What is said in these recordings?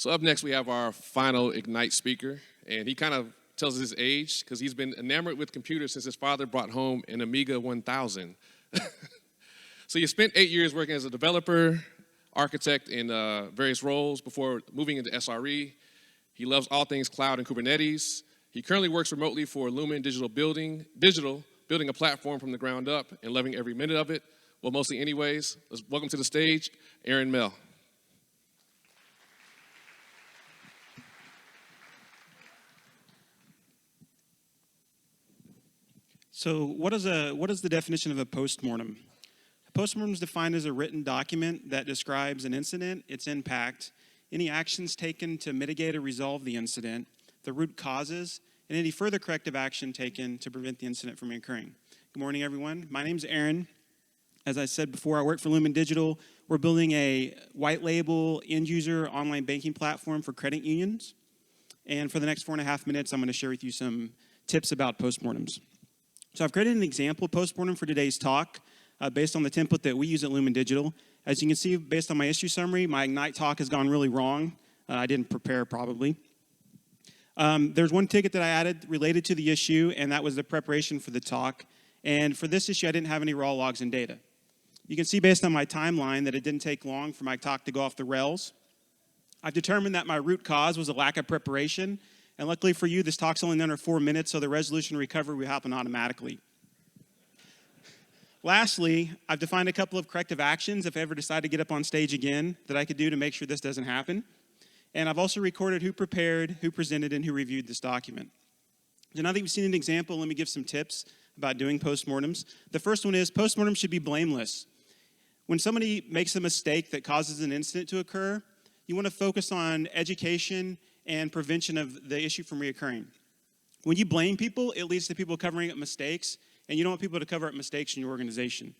So up next, we have our final Ignite speaker, and he kind of tells us his age because he's been enamored with computers since his father brought home an Amiga 1000. So he spent 8 years working as a developer, architect in various roles before moving into SRE. He loves all things cloud and Kubernetes. He currently works remotely for Lumen Digital, building a platform from the ground up and loving every minute of it. Well, mostly anyways. Welcome to the stage, Aaron Mell. So what is the definition of a post-mortem? A post-mortem is defined as a written document that describes an incident, its impact, any actions taken to mitigate or resolve the incident, the root causes, and any further corrective action taken to prevent the incident from occurring. Good morning, everyone. My name's Aaron. As I said before, I work for Lumen Digital. We're building a white label end-user online banking platform for credit unions. And for the next 4.5 minutes, I'm going to share with you some tips about post-mortems. So I've created an example post-mortem for today's talk based on the template that we use at Lumen Digital. As you can see, based on my issue summary, my Ignite talk has gone really wrong. I didn't prepare probably. There's one ticket that I added related to the issue, and that was the preparation for the talk. And for this issue, I didn't have any raw logs and data. You can see based on my timeline that it didn't take long for my talk to go off the rails. I've determined that my root cause was a lack of preparation. And luckily for you, this talk's only under 4 minutes, so the resolution and recovery will happen automatically. Lastly, I've defined a couple of corrective actions if I ever decide to get up on stage again that I could do to make sure this doesn't happen. And I've also recorded who prepared, who presented, and who reviewed this document. So now that you've seen an example, let me give some tips about doing postmortems. The first one is postmortems should be blameless. When somebody makes a mistake that causes an incident to occur, you want to focus on education and prevention of the issue from reoccurring. When you blame people, it leads to people covering up mistakes, and you don't want people to cover up mistakes in your organization.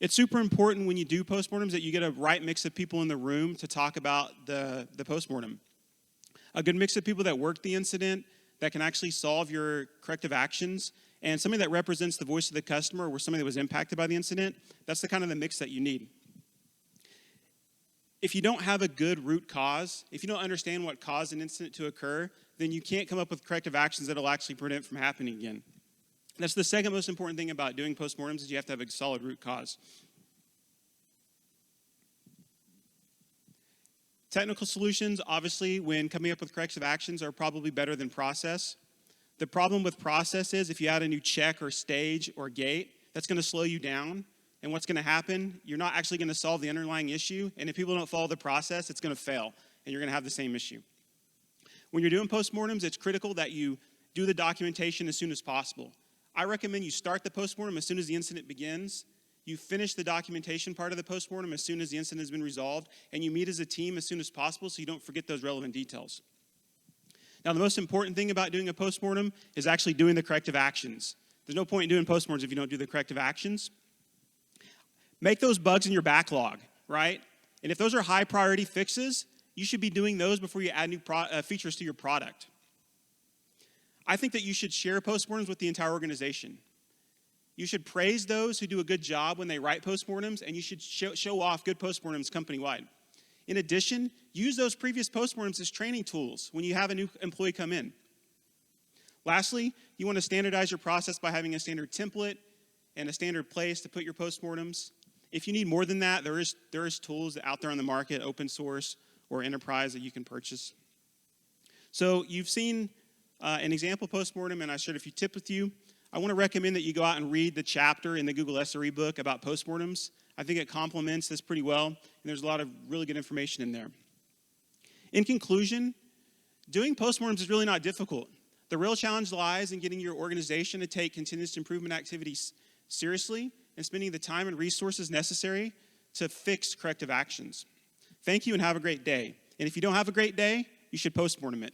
It's super important when you do postmortems that you get a right mix of people in the room to talk about the postmortem. A good mix of people that worked the incident, that can actually solve your corrective actions, and somebody that represents the voice of the customer or somebody that was impacted by the incident. That's the kind of the mix that you need. If you don't have a good root cause, if you don't understand what caused an incident to occur, then you can't come up with corrective actions that will actually prevent it from happening again. That's the second most important thing about doing postmortems is you have to have a solid root cause. Technical solutions, obviously, when coming up with corrective actions are probably better than process. The problem with process is if you add a new check or stage or gate, that's going to slow you down. And what's going to happen, you're not actually going to solve the underlying issue. And if people don't follow the process, it's going to fail. And you're going to have the same issue. When you're doing postmortems, it's critical that you do the documentation as soon as possible. I recommend you start the postmortem as soon as the incident begins. You finish the documentation part of the postmortem as soon as the incident has been resolved. And you meet as a team as soon as possible so you don't forget those relevant details. Now, the most important thing about doing a postmortem is actually doing the corrective actions. There's no point in doing postmortems if you don't do the corrective actions. Make those bugs in your backlog, right? And if those are high priority fixes, you should be doing those before you add new features to your product. I think that you should share postmortems with the entire organization. You should praise those who do a good job when they write postmortems, and you should show off good postmortems company-wide. In addition, use those previous postmortems as training tools when you have a new employee come in. Lastly, you want to standardize your process by having a standard template and a standard place to put your postmortems. If you need more than that, there is tools out there on the market, open source or enterprise, that you can purchase. So you've seen an example postmortem, and I shared a few tips with you. I want to recommend that you go out and read the chapter in the Google SRE book about postmortems. I think it complements this pretty well, and there's a lot of really good information in there. In conclusion, doing postmortems is really not difficult. The real challenge lies in getting your organization to take continuous improvement activities seriously and spending the time and resources necessary to fix corrective actions. Thank you and have a great day. And if you don't have a great day, you should postmortem it.